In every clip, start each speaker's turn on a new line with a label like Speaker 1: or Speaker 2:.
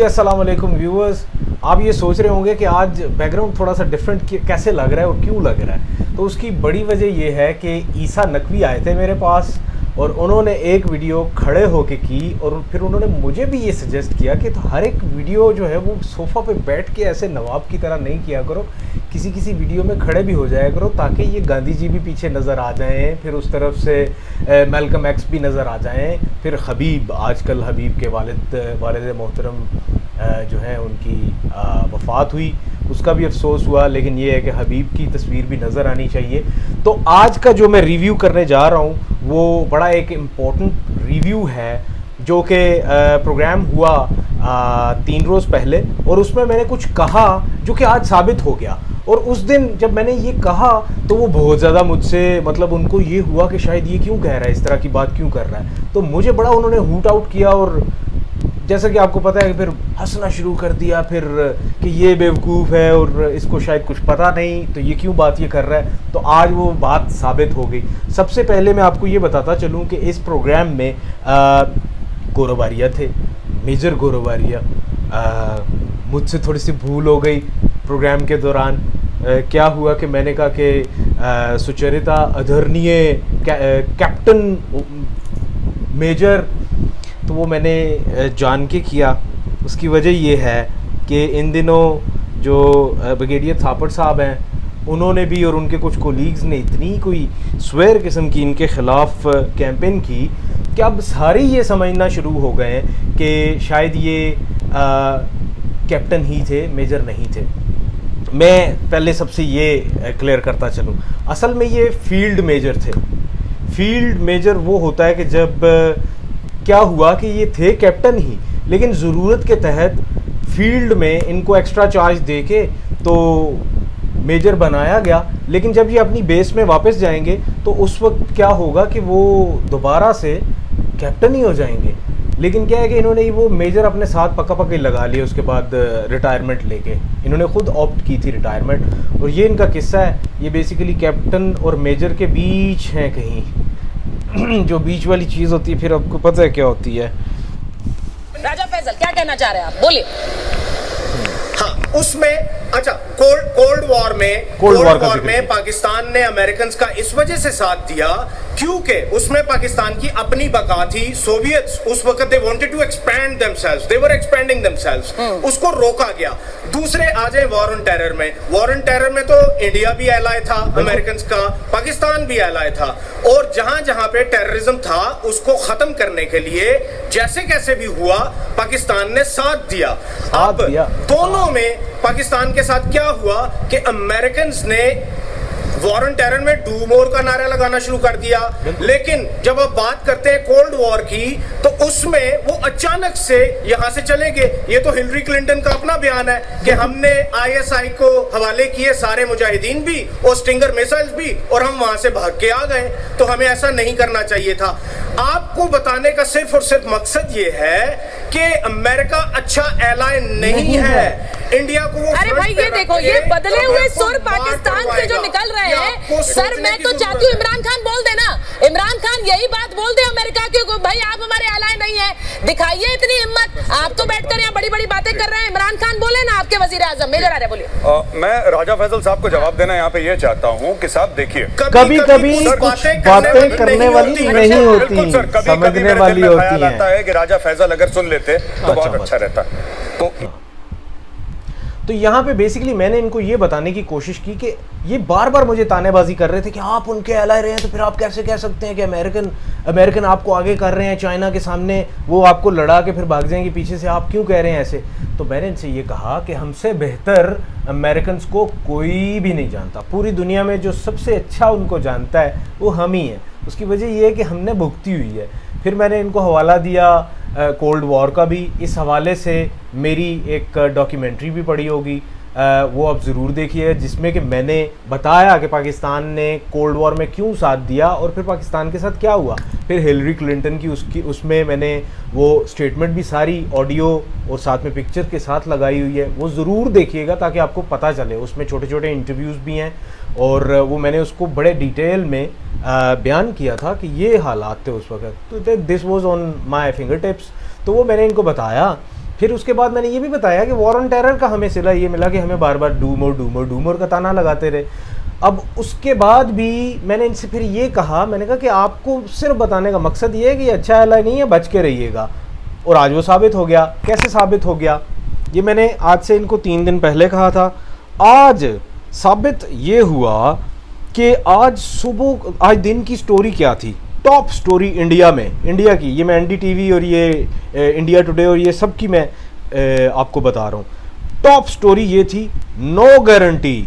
Speaker 1: अस्सलाम वालेकुम व्यूअर्स। आप ये सोच रहे होंगे कि आज बैकग्राउंड थोड़ा सा डिफरेंट कैसे लग रहा है और क्यों लग रहा है। तो उसकी बड़ी वजह ये है कि ईसा नकवी आए थे मेरे पास और उन्होंने एक वीडियो खड़े होके की और फिर उन्होंने मुझे भी ये सजेस्ट किया कि तो हर एक वीडियो जो है वो सोफ़ा पे बैठ के ऐसे नवाब की तरह नहीं किया करो, किसी वीडियो में खड़े भी हो जाया करो ताकि ये गांधी जी भी पीछे नज़र आ जाएं, फिर उस तरफ से मैल्कम एक्स भी नज़र आ जाएं, फिर हबीब, आजकल हबीब के वालिद मोहतरम जो है उनकी वफ़ात हुई, उसका भी अफसोस हुआ। लेकिन ये है कि हबीब की तस्वीर भी नज़र आनी चाहिए। तो आज का जो मैं रिव्यू करने जा रहा हूँ वो बड़ा एक इम्पोर्टेंट रिव्यू है जो कि प्रोग्राम हुआ 3 रोज़ पहले और उसमें मैंने कुछ कहा जो कि आज साबित हो गया। और उस दिन जब मैंने ये कहा तो वो बहुत ज़्यादा मुझसे मतलब उनको ये हुआ कि शायद ये क्यों कह रहा है, इस तरह की बात क्यों कर रहा है। तो मुझे बड़ा उन्होंने हूट आउट किया और जैसा कि आपको पता है कि फिर हंसना शुरू कर दिया फिर कि ये बेवकूफ़ है और इसको शायद कुछ पता नहीं, तो ये क्यों बात ये कर रहा है। तो आज वो बात साबित हो गई। सबसे पहले मैं आपको ये बताता चलूँ कि इस प्रोग्राम में गोरोबारिया थे, मेजर गोरोबारिया। मुझसे थोड़ी सी भूल हो गई प्रोग्राम के दौरान। क्या हुआ कि मैंने कहा कि सुचरिता आदरणीय कैप्टन मेजर, तो वो मैंने जान के किया। उसकी वजह ये है कि इन दिनों जो ब्रिगेडियर थापड़ साहब हैं उन्होंने भी और उनके कुछ कोलीग्स ने इतनी कोई स्वेर किस्म की इनके ख़िलाफ़ कैंपेन की कि अब सारे ये समझना शुरू हो गए हैं कि शायद ये कैप्टन ही थे, मेजर नहीं थे। मैं पहले सबसे ये क्लियर करता चलूँ, असल में ये फील्ड मेजर थे। फील्ड मेजर वो होता है कि जब क्या हुआ कि ये थे कैप्टन ही, लेकिन ज़रूरत के तहत फील्ड में इनको एक्स्ट्रा चार्ज दे के तो मेजर बनाया गया। लेकिन जब ये अपनी बेस में वापस जाएंगे तो उस वक्त क्या होगा कि वो दोबारा से कैप्टन ही हो जाएंगे। लेकिन क्या है कि इन्होंने वो मेजर अपने साथ पक्का लगा लिया। उसके बाद रिटायरमेंट लेके इन्होंने खुद ऑप्ट की थी रिटायरमेंट। और ये इनका किस्सा है, ये बेसिकली कैप्टन और मेजर के बीच हैं कहीं जो बीच वाली चीज़ होती है फिर आपको पता है क्या होती है।
Speaker 2: राजा फैसल क्या कहना चाह रहे हैं आप, बोलिए।
Speaker 3: हाँ, उसमें अच्छा कोल्ड वॉर में पाकिस्तान ने अमेरिकन का इस वजह से साथ दिया क्योंकि उसमें पाकिस्तान की अपनी बका थी। सोवियट्स उस वक्त they wanted to expand themselves, they were expanding themselves, उसको रोका गया। दूसरे आ जाए वॉर ऑन टेरर में। वॉर ऑन टेरर में तो इंडिया भी एलाय था अमेरिकन का, पाकिस्तान भी एलाय था। और जहां जहां पे टेररिज्म था उसको खत्म करने के लिए जैसे कैसे भी हुआ पाकिस्तान ने साथ दिया। अब दोनों में पाकिस्तान के साथ क्या हुआ कि अमेरिकन ने वॉर ऑन टेरर में डू मोर का नारा लगाना शुरू कर दिया। लेकिन जब आप बात करते हैं कोल्ड वॉर की तो उसमें वो अचानक से यहां से चले गए। ये तो हिलरी क्लिंटन का अपना बयान है कि हमने आईएसआई को हवाले किए सारे मुजाहिदीन भी और स्टिंगर मिसाइल्स भी और हम वहां से भाग के आ गए। तो हमें ऐसा नहीं करना चाहिए था। आपको बताने का सिर्फ और सिर्फ मकसद ये है कि अमेरिका अच्छा एलाय नहीं है इंडिया को। वो
Speaker 2: अरे भाई ये देखो, ये बदले हुए सुर पाकिस्तान से जो निकल रहे हैं। सर मैं तो चाहती हूँ इमरान खान बोल देना, इमरान खान यही बात बोल दे अमेरिका की, भाई आप हमारे एलाय नहीं है, दिखाइए इतनी हिम्मत। आप तो बैठकर यहाँ बड़ी बड़ी बातें कर रहे हैं, इमरान खान बोले ना आपके वजीर आजम। मेजर आर्य बोलिए।
Speaker 4: मैं राजा फैसल साहब को जवाब देना यहाँ पे ये चाहता हूँ कि साहब देखिए
Speaker 1: कभी कभी बातें करने वाली नहीं होती, समझने वाली होती है
Speaker 4: कि राजा फैसल अगर सुन लेते तो बहुत अच्छा रहता।
Speaker 1: तो यहाँ पे बेसिकली मैंने इनको ये बताने की कोशिश की कि ये बार बार मुझे तानेबाजी कर रहे थे कि आप उनके एलाय रहे हैं तो फिर आप कैसे कह सकते हैं कि अमेरिकन आपको आगे कर रहे हैं चाइना के सामने, वो आपको लड़ा के फिर भाग जाएंगे पीछे से, आप क्यों कह रहे हैं ऐसे। तो मैंने इनसे ये कहा कि हमसे बेहतर अमेरिकन को कोई भी नहीं जानता। पूरी दुनिया में जो सबसे अच्छा उनको जानता है वो हम ही हैं। उसकी वजह ये है कि हमने भुगती हुई है। फिर मैंने इनको हवाला दिया कोल्ड वॉर का भी। इस हवाले से मेरी एक डॉक्यूमेंट्री भी पड़ी होगी, वो आप ज़रूर देखिए, जिसमें कि मैंने बताया कि पाकिस्तान ने कोल्ड वॉर में क्यों साथ दिया और फिर पाकिस्तान के साथ क्या हुआ। फिर हिलरी क्लिंटन की उसमें मैंने वो स्टेटमेंट भी सारी ऑडियो और साथ में पिक्चर के साथ लगाई हुई है, वो ज़रूर देखिएगा ताकि आपको पता चले। उसमें छोटे छोटे इंटरव्यूज़ भी हैं और वो मैंने उसको बड़े डिटेल में बयान किया था कि ये हालात थे उस वक्त। तो this was on my finger tips. तो वो मैंने इनको बताया। फिर उसके बाद मैंने ये भी बताया कि वॉर ऑन टेरर का हमें सिला ये मिला कि हमें बार बार डू मोर का ताना लगाते रहे। अब उसके बाद भी मैंने इनसे फिर ये कहा, मैंने कहा कि आपको सिर्फ बताने का मकसद ये है कि अच्छा एलाई नहीं है, बच के रहिएगा। और आज वो साबित हो गया। कैसे साबित हो गया? ये मैंने आज से इनको 3 दिन पहले कहा था। आज साबित ये हुआ कि आज सुबह, आज दिन की स्टोरी क्या थी, टॉप स्टोरी इंडिया में, इंडिया की, ये मैं NDTV और ये इंडिया टुडे और ये सब की मैं आपको बता रहा हूँ। टॉप स्टोरी ये थी, no guarantee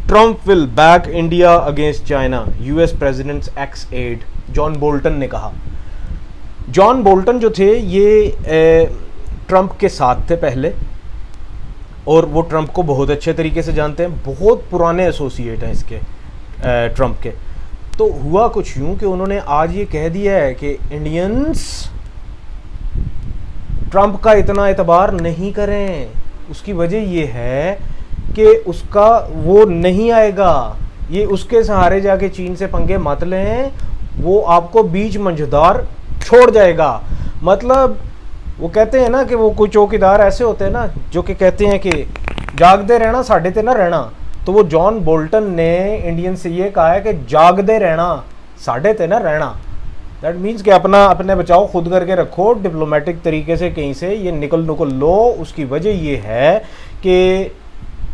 Speaker 1: Trump will back India against China, US president's ex aide, John Bolton ने कहा। जॉन बोल्टन जो थे ये ट्रंप के साथ थे पहले, और वो ट्रंप को बहुत अच्छे तरीके से जानते हैं, बहुत पुराने एसोसिएट हैं इसके ट्रंप के। तो हुआ कुछ यूं कि उन्होंने आज ये कह दिया है कि इंडियंस ट्रंप का इतना एतबार नहीं करें। उसकी वजह ये है कि उसका वो नहीं आएगा, ये उसके सहारे जाके चीन से पंगे मत लें, वो आपको बीच मंझदार छोड़ जाएगा। मतलब वो कहते हैं ना कि वो कोई चौकीदार ऐसे होते हैं ना जो कि कहते हैं कि जागते रहना साढ़े ते ना रहना। तो वो जॉन बोल्टन ने इंडियन से ये कहा है कि जागते रहना साढ़े ते ना रहना। दैट मीन्स कि अपने बचाव खुद करके रखो, डिप्लोमेटिक तरीके से कहीं से ये निकल लो। उसकी वजह ये है कि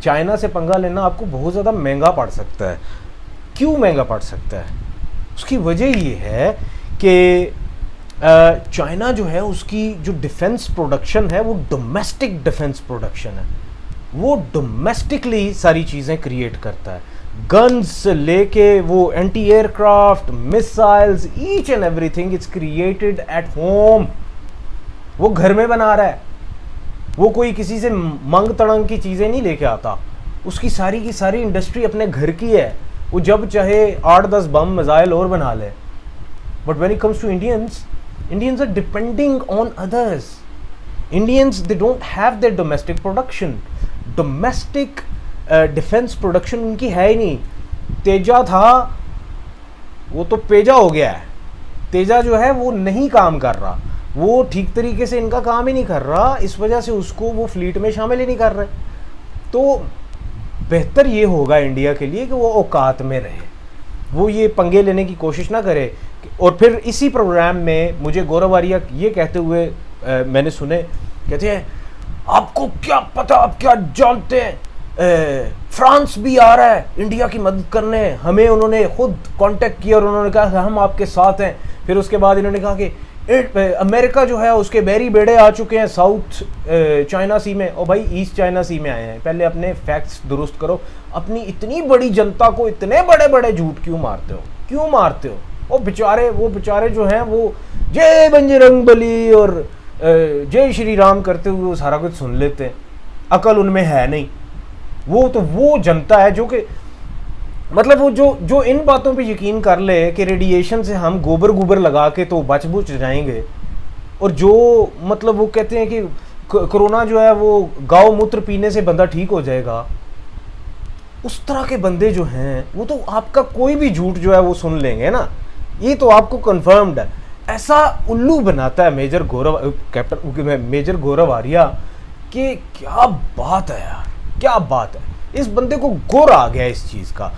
Speaker 1: चाइना से पंगा लेना आपको बहुत ज़्यादा महंगा पड़ सकता है। क्यों महंगा पड़ सकता है? उसकी वजह ये है कि चाइना जो है उसकी जो डिफेंस प्रोडक्शन है वो डोमेस्टिक डिफेंस प्रोडक्शन है, वो डोमेस्टिकली सारी चीज़ें क्रिएट करता है। गन्स से लेके वो anti aircraft, missiles, each and everything is created at home. वो घर में बना रहा है, वो कोई किसी से मंग तड़ंग की चीज़ें नहीं लेके आता। उसकी सारी की सारी इंडस्ट्री अपने घर की है, वो जब चाहे 8-10 बम मिसाइल और बना ले। But when it comes to Indians are depending on others. Indians, they don't have their domestic production. Domestic defense production उनकी है ही नहीं। तेजा था वो तो पेजा हो गया है। तेजा जो है वो नहीं काम कर रहा, वो ठीक तरीके से इनका काम ही नहीं कर रहा, इस वजह से उसको वो फ्लीट में शामिल ही नहीं कर रहे। तो बेहतर ये होगा इंडिया के लिए कि वो औकात में रहे, वो ये पंगे लेने की कोशिश ना करे। और फिर इसी प्रोग्राम में मुझे गौरव आर्या ये कहते हुए मैंने सुने, कहते हैं आपको क्या पता, आप क्या जानते हैं, फ्रांस भी आ रहा है इंडिया की मदद करने, हमें उन्होंने खुद कांटेक्ट किया और उन्होंने कहा हम आपके साथ हैं। फिर उसके बाद इन्होंने कहा कि अमेरिका जो है उसके बैरी बेड़े आ चुके हैं साउथ चाइना सी में। और भाई ईस्ट चाइना सी में आए हैं, पहले अपने फैक्ट्स दुरुस्त करो। अपनी इतनी बड़ी जनता को इतने बड़े बड़े झूठ क्यों मारते हो? वो बेचारे जो हैं वो जय बजरंगबली और जय श्री राम करते हुए वो सारा कुछ सुन लेते हैं, अकल उनमें है नहीं। वो जनता है जो कि मतलब वो जो इन बातों पे यकीन कर ले कि रेडिएशन से हम गोबर लगा के तो बच जाएंगे, और जो मतलब वो कहते हैं कि कोरोना जो है वो गाय मूत्र पीने से बंदा ठीक हो जाएगा, उस तरह के बंदे जो हैं वो तो आपका कोई भी झूठ जो है वो सुन लेंगे ना, ये तो आपको कंफर्म्ड है। ऐसा उल्लू बनाता है मेजर गौरव आर्या कि क्या बात है यार, क्या बात है। इस बंदे को गौर आ गया इस चीज़ का।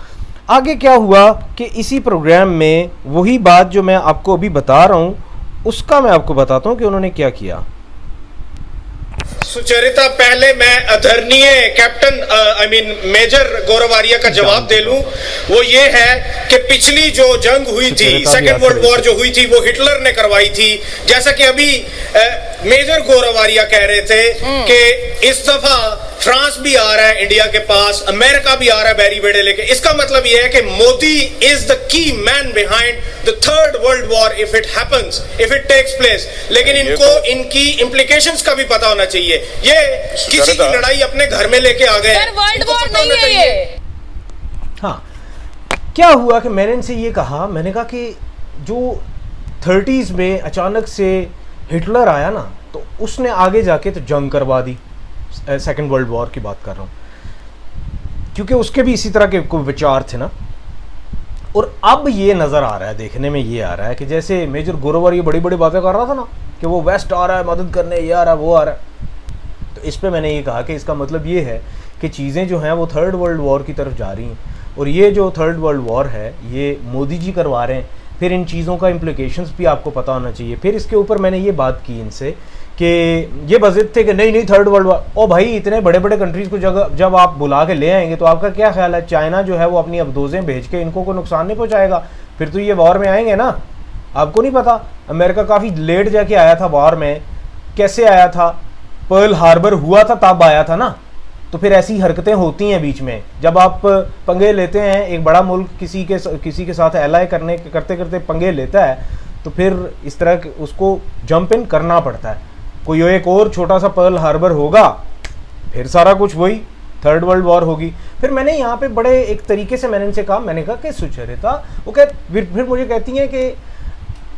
Speaker 1: आगे क्या हुआ कि इसी प्रोग्राम में वही बात जो मैं आपको अभी बता रहा हूँ उसका मैं आपको बताता हूँ कि उन्होंने क्या किया।
Speaker 3: सुचरिता, पहले मैं आदरणीय कैप्टन मेजर गौरव आर्या का जवाब दे लूं। वो ये है कि पिछली जो जंग हुई थी, सेकेंड वर्ल्ड वॉर जो हुई थी, वो हिटलर ने करवाई थी। जैसा कि अभी मेजर गौरव आर्या कह रहे थे कि इस दफा फ्रांस भी आ रहा है इंडिया के पास, अमेरिका भी आ रहा है बैरी बेड़े लेके। इसका मतलब यह है कि Modi is the key man behind the third world war if it happens, if it takes place. लेकिन इनको इनकी इम्प्लीकेशंस का भी पता होना चाहिए। ये किसी की लड़ाई अपने घर में लेके आ गए,
Speaker 2: वर्ल्ड वॉर नहीं है ये।
Speaker 1: हाँ, क्या हुआ कि मैंने इनसे ये कहा, मैंने कहा कि जो 30s में अचानक से हिटलर आया ना, तो उसने आगे जाके तो जंग करवा दी। सेकेंड वर्ल्ड वॉर की बात कर रहा हूँ, क्योंकि उसके भी इसी तरह के कोई विचार थे ना। और अब ये नज़र आ रहा है, देखने में ये आ रहा है कि जैसे मेजर गौरव ये बड़ी बड़ी बातें कर रहा था ना कि वो वेस्ट आ रहा है मदद करने, ये आ रहा है वो आ रहा है, इस पे मैंने ये कहा कि इसका मतलब ये है कि चीज़ें जो हैं वो थर्ड वर्ल्ड वॉर की तरफ जा रही हैं, और ये जो थर्ड वर्ल्ड वॉर है ये मोदी जी करवा रहे हैं। फिर इन चीज़ों का इम्प्लिकेशंस भी आपको पता होना चाहिए। फिर इसके ऊपर मैंने ये बात की इनसे कि ये बज़िद थे कि नहीं थर्ड वर्ल्ड वॉर। ओ भाई, इतने बड़े बड़े कंट्रीज़ को जब आप बुला के ले आएंगे तो आपका क्या ख्याल है चाइना जो है वो अपनी अबदोज़ें भेज के इनको कोई नुकसान नहीं पहुँचाएगा? फिर तो ये वॉर में आएंगे ना। आपको नहीं पता अमेरिका काफ़ी लेट जाके आया था वॉर में, कैसे आया था? पर्ल हार्बर हुआ था तब आया था ना। तो फिर ऐसी हरकतें होती हैं बीच में, जब आप पंगे लेते हैं, एक बड़ा मुल्क किसी के साथ एलाई करते करते पंगे लेता है तो फिर इस तरह उसको जंप इन करना पड़ता है। कोई एक और छोटा सा पर्ल हार्बर होगा, फिर सारा कुछ वही थर्ड वर्ल्ड वॉर होगी। फिर मैंने यहाँ पे बड़े एक तरीके से मैंने इनसे कहा, मैंने कहा कि सुचरिता, वो फिर मुझे कहती हैं कि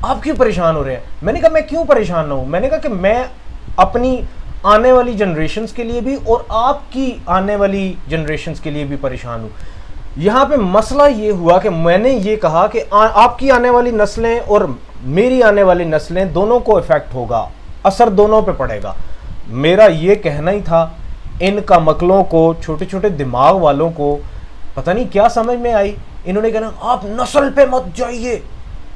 Speaker 1: आप क्यों परेशान हो रहे हैं? मैंने कहा मैं क्यों परेशान ना हूँ। मैंने कहा कि मैं अपनी आने वाली जनरेशन्स के लिए भी और आपकी आने वाली जनरेशन्स के लिए भी परेशान हूँ। यहाँ पे मसला ये हुआ कि मैंने ये कहा कि आपकी आने वाली नस्लें और मेरी आने वाली नस्लें दोनों को इफ़ेक्ट होगा, असर दोनों पे पड़ेगा। मेरा ये कहना ही था। इनका मकलों को, छोटे छोटे दिमाग वालों को पता नहीं क्या समझ में आई, इन्होंने कहना आप नस्ल पे मत जाइए।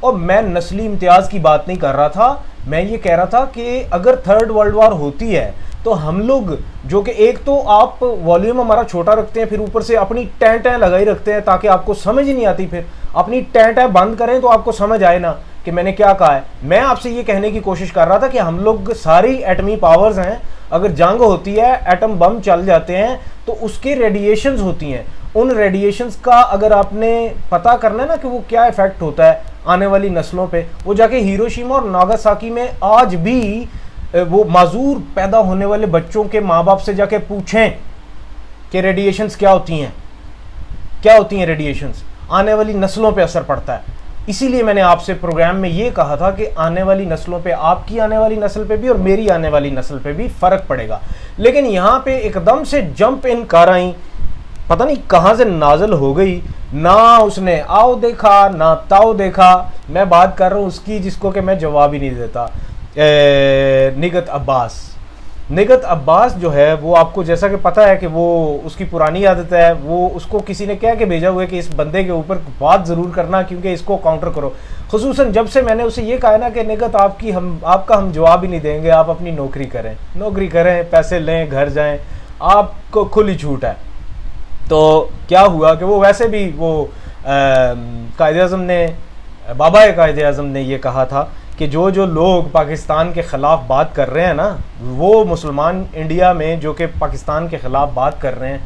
Speaker 1: और मैं नस्ली इम्तियाज़ की बात नहीं कर रहा था, मैं ये कह रहा था कि अगर थर्ड वर्ल्ड वॉर होती है तो हम लोग जो कि एक तो आप वॉल्यूम हमारा छोटा रखते हैं, फिर ऊपर से अपनी टैं लगाई रखते हैं ताकि आपको समझ ही नहीं आती। फिर अपनी टैं बंद करें तो आपको समझ आए ना कि मैंने क्या कहा है। मैं आपसे ये कहने की कोशिश कर रहा था कि हम लोग सारी एटमी पावर्स हैं, अगर जंग होती है, एटम बम चल जाते हैं तो उसके रेडिएशंस होती हैं। उन रेडिएशंस का अगर आपने पता करना है ना कि वो क्या इफेक्ट होता है आने वाली नस्लों पे, वो जाके हिरोशिमा और नागासाकी में आज भी वो माजूर पैदा होने वाले बच्चों के माँ बाप से जाके पूछें कि रेडिएशंस क्या होती हैं रेडिएशंस, आने वाली नस्लों पे असर पड़ता है। इसीलिए मैंने आपसे प्रोग्राम में ये कहा था कि आने वाली नस्लों पे, आपकी आने वाली नस्ल पे भी और मेरी आने वाली नस्ल पे भी फ़र्क पड़ेगा। लेकिन यहाँ पे एकदम से जंप इन कर आई, पता नहीं कहाँ से नाजल हो गई, ना उसने आओ देखा ना ताओ देखा। मैं बात कर रहा हूँ उसकी जिसको कि मैं जवाब ही नहीं देता, निगत अब्बास जो है वो आपको जैसा कि पता है कि वो उसकी पुरानी आदत है, वो उसको किसी ने कह के भेजा हुआ है कि इस बंदे के ऊपर बात ज़रूर करना क्योंकि इसको काउंटर करो। खुसूसन जब से मैंने उसे ये कहा ना कि निगत आपका हम जवाब ही नहीं देंगे, आप अपनी नौकरी करें, पैसे लें, घर जाएं, आपको खुली छूट है। तो क्या हुआ कि वो वैसे भी वो कायद-ए-आज़म ने, बाबा कायद-ए-आज़म ने ये कहा था कि जो लोग पाकिस्तान के ख़िलाफ़ बात कर रहे हैं ना, वो मुसलमान इंडिया में जो कि पाकिस्तान के ख़िलाफ़ बात कर रहे हैं,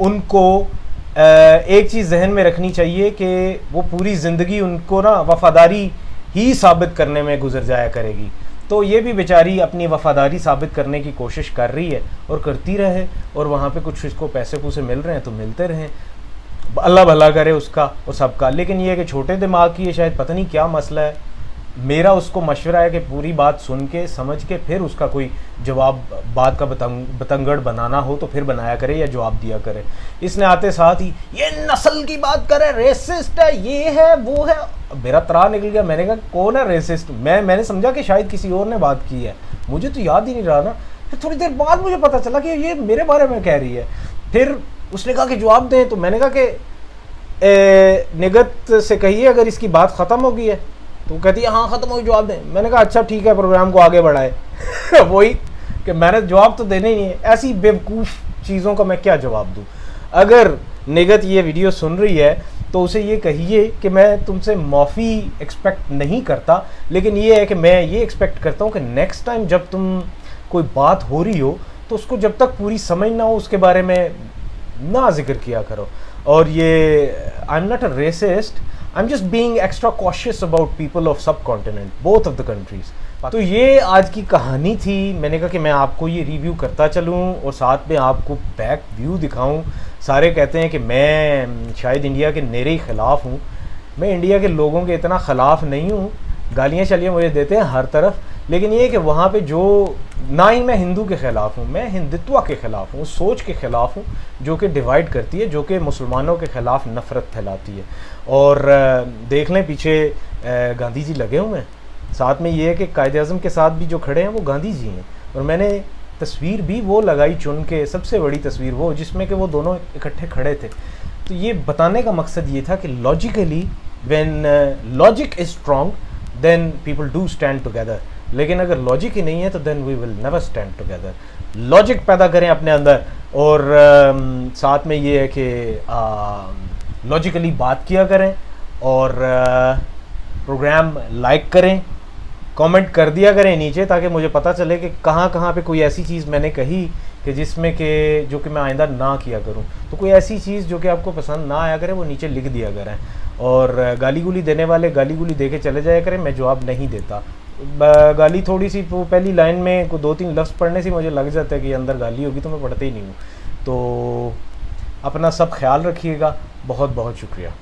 Speaker 1: उनको एक चीज़ जहन में रखनी चाहिए कि वो पूरी ज़िंदगी उनको ना वफ़ादारी ही साबित करने में गुजर जाया करेगी। तो ये भी बेचारी अपनी वफ़ादारी साबित करने की कोशिश कर रही है और करती रहे, और वहाँ पे कुछ इसको पैसे पूसे मिल रहे हैं तो मिलते रहें, अल्लाह भला करे उसका और सबका। लेकिन ये है कि छोटे दिमाग की है, शायद पता नहीं क्या मसला है। मेरा उसको मशवरा है कि पूरी बात सुन के समझ के फिर उसका कोई जवाब, बात का बतंगड़ बनाना हो तो फिर बनाया करे या जवाब दिया करे। इसने आते साथ ही ये नस्ल की बात करे, रेसिस्ट है, ये है वो है, मेरा तरा निकल गया। मैंने कहा कौन है रेसिस्ट? मैंने समझा कि शायद किसी और ने बात की है, मुझे तो याद ही नहीं रहा ना। फिर थोड़ी देर बाद मुझे पता चला कि ये मेरे बारे में कह रही है। फिर उसने कहा कि जवाब दें, तो मैंने कहा कि निगत से कहिए अगर इसकी बात ख़त्म हो गई है। तो कहती है हाँ ख़त्म हो गई, जवाब दें। मैंने कहा अच्छा ठीक है, प्रोग्राम को आगे बढ़ाए। वही कि मैंने जवाब तो देने ही नहीं है, ऐसी बेवकूफ़ चीज़ों का मैं क्या जवाब दूँ। अगर निगत ये वीडियो सुन रही है तो उसे ये कहिए कि मैं तुमसे माफ़ी एक्सपेक्ट नहीं करता, लेकिन ये है कि मैं ये एक्सपेक्ट करता हूँ कि नेक्स्ट टाइम जब तुम कोई बात हो रही हो तो उसको जब तक पूरी समझ ना हो उसके बारे में ना जिक्र किया करो। और ये I am not a racist, I am just being extra cautious about people of subcontinent, both of the countries. तो ये आज की कहानी थी। मैंने कहा कि मैं आपको ये रिव्यू करता चलूँ और साथ में आपको बैक व्यू दिखाऊँ। सारे कहते हैं कि मैं शायद इंडिया के नेरे ही ख़िलाफ़ हूँ। मैं इंडिया के लोगों के इतना ख़िलाफ़ नहीं हूँ, गालियाँ चलियाँ मुझे देते हैं हर तरफ, लेकिन ये कि वहाँ पे जो, ना ही मैं हिंदू के ख़िलाफ़ हूँ, मैं हिंदुत्व के ख़िलाफ़ हूँ, सोच के ख़िलाफ़ हूँ जो कि डिवाइड करती है, जो कि मुसलमानों के ख़िलाफ़ नफ़रत फैलाती है। और देख लें पीछे गांधी जी लगे हुए हैं, साथ में ये है कि कायद-ए-आज़म के साथ भी जो खड़े हैं वो गांधी जी हैं। और मैंने तस्वीर भी वो लगाई चुन के, सबसे बड़ी तस्वीर वो जिसमें कि वो दोनों इकट्ठे खड़े थे। तो ये बताने का मकसद ये था कि logically when logic is strong then people do stand together, लेकिन अगर लॉजिक ही नहीं है तो then we will never stand together. Logic पैदा करें अपने अंदर, और साथ में ये है कि लॉजिकली बात किया करें, और प्रोग्राम लाइक करें, कमेंट कर दिया करें नीचे, ताकि मुझे पता चले कि कहाँ कहाँ पे कोई ऐसी चीज़ मैंने कही कि जिसमें कि जो कि मैं आइंदा ना किया करूं। तो कोई ऐसी चीज़ जो कि आपको पसंद ना आया करे वो नीचे लिख दिया करें, और गाली गुली देने वाले गाली गुली दे के चले जाया करें, मैं जवाब नहीं देता। गाली थोड़ी सी पहली लाइन में को 2-3 लफ्ज़ पढ़ने से मुझे लग जाता है कि अंदर गाली होगी, तो मैं पढ़ते ही नहीं हूँ। तो अपना सब ख्याल रखिएगा, बहुत बहुत शुक्रिया।